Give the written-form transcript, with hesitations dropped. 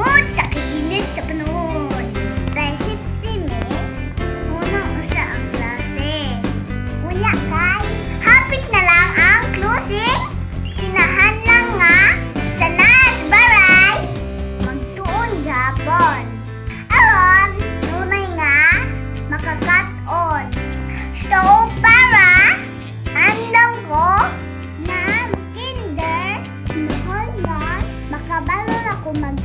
Mood sa kainit sa panahon. By 60 May, unang usa ang klase. Unya kay, hapit na lang ang closing. Sinahan lang nga, sa nas baray, magtuon gapon. Aron, nunay nga, makakat-on. So, para, andam ko, na kinder, mahal nga, makabalon ako mag